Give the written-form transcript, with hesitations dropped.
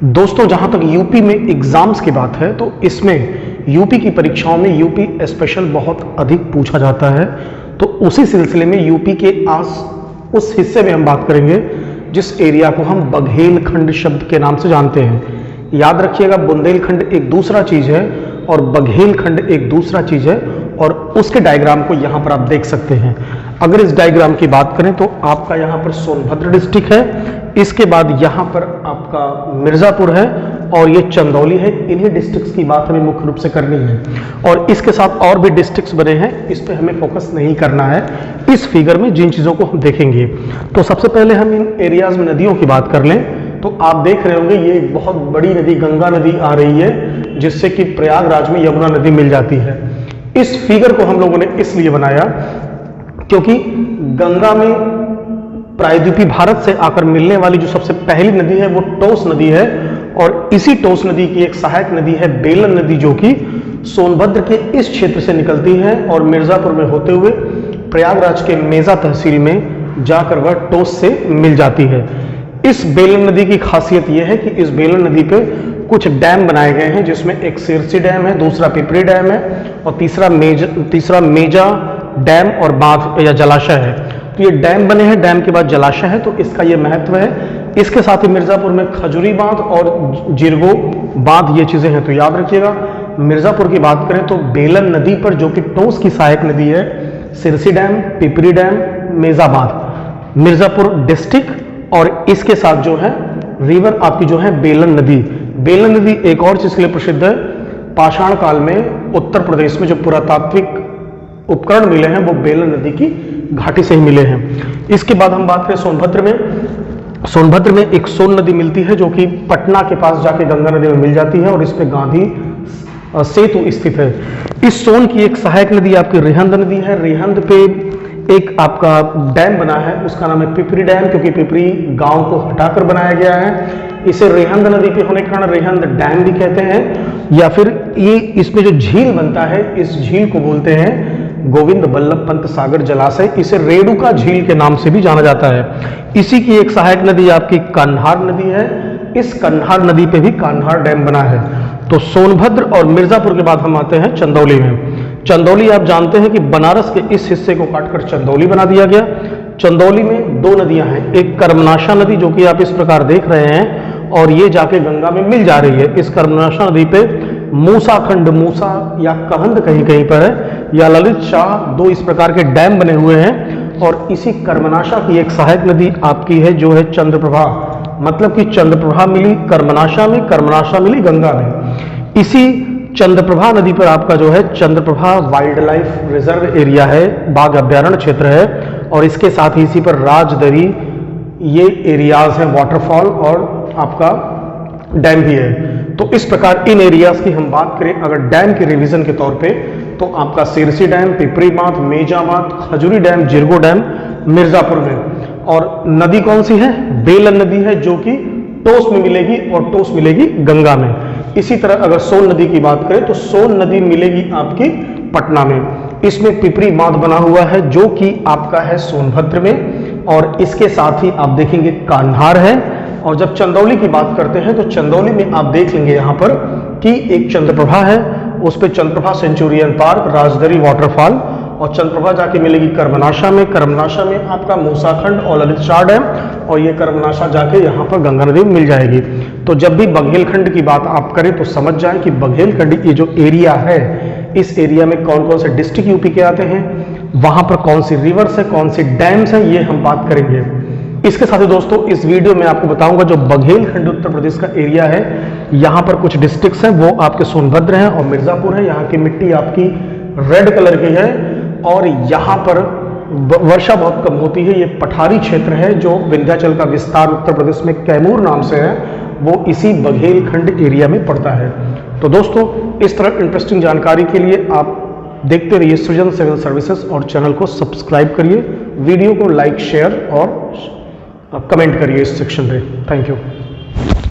दोस्तों, जहां तक यूपी में एग्जाम्स की बात है तो इसमें यूपी की परीक्षाओं में यूपी स्पेशल बहुत अधिक पूछा जाता है। तो उसी सिलसिले में यूपी के आज उस हिस्से में हम बात करेंगे जिस एरिया को हम बघेलखंड शब्द के नाम से जानते हैं। याद रखिएगा, बुंदेलखंड एक दूसरा चीज है और बघेलखंड एक दूसरा चीज है, और उसके डायग्राम को यहां पर आप देख सकते हैं। अगर इस डायग्राम की बात करें तो आपका यहां पर सोनभद्र डिस्ट्रिक्ट है, इसके बाद यहां पर आपका मिर्जापुर है और ये चंदौली है। इन्हीं डिस्ट्रिक्ट्स की बात हमें मुख्य रूप से करनी है, और इसके साथ और भी डिस्ट्रिक्ट्स बने हैं, इस पे हमें फोकस नहीं करना है इस फिगर में जिन चीजों को हम देखेंगे। तो सबसे पहले हम इन एरियाज में नदियों की बात कर लें तो आप देख रहे होंगे ये एक बहुत बड़ी नदी गंगा नदी आ रही है, जिससे कि प्रयागराज में यमुना नदी मिल जाती है। इस फिगर को हम लोगों ने इसलिए बनाया क्योंकि गंगा में प्रायद्वीपीय भारत से आकर मिलने वाली जो सबसे पहली नदी है वो टोस नदी है, और इसी टोस नदी की एक सहायक नदी है बेलन नदी, जो कि सोनभद्र के इस क्षेत्र से निकलती है और मिर्जापुर में होते हुए प्रयागराज के मेजा तहसील में जाकर वह टोस से मिल जाती है। इस बेलन नदी की खासियत यह है कि इस बेलन नदी पे कुछ डैम बनाए गए हैं, जिसमें एक सिरसी डैम है, दूसरा पिपरी डैम है और तीसरा मेजा डैम और बांध या जलाशय है। तो ये डैम बने हैं, डैम के बाद जलाशय है, तो इसका ये महत्व है। इसके साथ ही मिर्जापुर में खजूरी बांध और जिरगो बांध ये चीजें हैं। तो याद रखिएगा, मिर्जापुर की बात करें तो बेलन नदी पर, जो कि टोस की सहायक नदी है, सिरसी डैम, पिपरी डैम, मेजा बांध, मिर्जापुर डिस्ट्रिक्ट, और इसके साथ जो है रिवर आपकी जो है बेलन नदी। बेलन नदी एक और चीज के लिए प्रसिद्ध है, पाषाण काल में उत्तर प्रदेश में जो पुरातात्विक उपकरण मिले हैं वो बेलन नदी की घाटी से ही मिले हैं। इसके बाद हम बात करें सोनभद्र में एक सोन नदी मिलती है, जो कि पटना के पास जाके गंगा नदी में मिल जाती है, और इस पे गांधी सेतु स्थित है। इस सोन की एक सहायक नदी आपकी रिहंद नदी है। रिहंद पे एक आपका डैम बना है, उसका नाम है पिपरी डैम, क्योंकि पिपरी गांव को हटाकर बनाया गया है। इसे रिहंद नदी पे होने के कारण रिहंद डैम भी कहते हैं, या फिर ये इसमें जो झील बनता है इस झील को बोलते हैं गोविंद बल्लभ पंत सागर जलाशय। इसे रेणुका झील के नाम से भी जाना जाता है। इसी की एक सहायक नदी आपकी कन्हार नदी है। इस कन्हार नदी पे भी कन्हार डैम बना है। तो सोनभद्र और मिर्जापुर के बाद हम आते हैं चंदौली में। चंदौली आप जानते हैं कि बनारस के इस हिस्से को काटकर चंदौली बना दिया गया। चंदौली में दो नदियां हैं, एक कर्मनाशा नदी जो कि आप इस प्रकार देख रहे हैं, और ये जाके गंगा में मिल जा रही है। इस कर्मनाशा नदी पे मूसा खंड, मूसा या कहंद कहीं कहीं पर है, या ललित शाह, दो इस प्रकार के डैम बने हुए हैं। और इसी कर्मनाशा की एक सहायक नदी आपकी है जो है चंद्रप्रभा, मतलब कि चंद्रप्रभा मिली कर्मनाशा में, कर्मनाशा मिली गंगा में। इसी चंद्रप्रभा नदी पर आपका जो है Chandraprabha wild life reserve area है, बाघ अभ्यारण्य क्षेत्र है, और इसके साथ ही इसी पर राजदरी ये एरियाज हैं, वाटरफॉल और आपका डैम भी है। तो इस प्रकार इन एरियाज की हम बात करें अगर डैम के रिवीजन के तौर पे, तो आपका सिरसी डैम, पिपरी बांध, मेजा बांध, खजूरी डैम, जिरगो डैम मिर्जापुर में। और नदी कौन सी है? बेलन नदी है, जो कि टोस में मिलेगी और टोस मिलेगी गंगा में। इसी तरह अगर सोन नदी की बात करें तो सोन नदी मिलेगी आपकी पटना में। इसमें पिपरी बांध बना हुआ है जो कि आपका है सोनभद्र में, और इसके साथ ही आप देखेंगे कान्हार है। और जब चंदौली की बात करते हैं तो चंदौली में आप देख लेंगे यहाँ पर कि एक चंद्रप्रभा है, उस पर Chandraprabha Centurion park, Rajdari waterfall, और चंद्रप्रभा जाके मिलेगी कर्मनाशा में। कर्मनाशा में आपका मूसाखंड और ललित शाह डैम, और ये कर्मनाशा जाके यहाँ पर गंगा नदी में मिल जाएगी। तो जब भी बघेलखंड की बात आप करें तो समझ जाएं कि बघेलखंड ये जो एरिया है, इस एरिया में कौन कौन से डिस्ट्रिक्ट यूपी के आते हैं, वहां पर कौन सी रिवर्स है, कौन सी डैम्स है, ये हम बात करेंगे। इसके साथ ही दोस्तों इस वीडियो में आपको बताऊंगा जो बघेलखंड उत्तर प्रदेश का एरिया है, यहाँ पर कुछ डिस्ट्रिक्ट्स हैं, वो आपके सोनभद्र हैं और मिर्जापुर है। यहाँ की मिट्टी आपकी रेड कलर की है, और यहाँ पर वर्षा बहुत कम होती है। ये पठारी क्षेत्र है जो विंध्याचल का विस्तार उत्तर प्रदेश में कैमूर नाम से है, वो इसी बघेलखंड एरिया में पड़ता है। तो दोस्तों इस तरह इंटरेस्टिंग जानकारी के लिए आप देखते रहिए सृजन सिविल सर्विसेज, और चैनल को सब्सक्राइब करिए, वीडियो को लाइक, शेयर और कमेंट करिए इस सेक्शन पे। Thank you.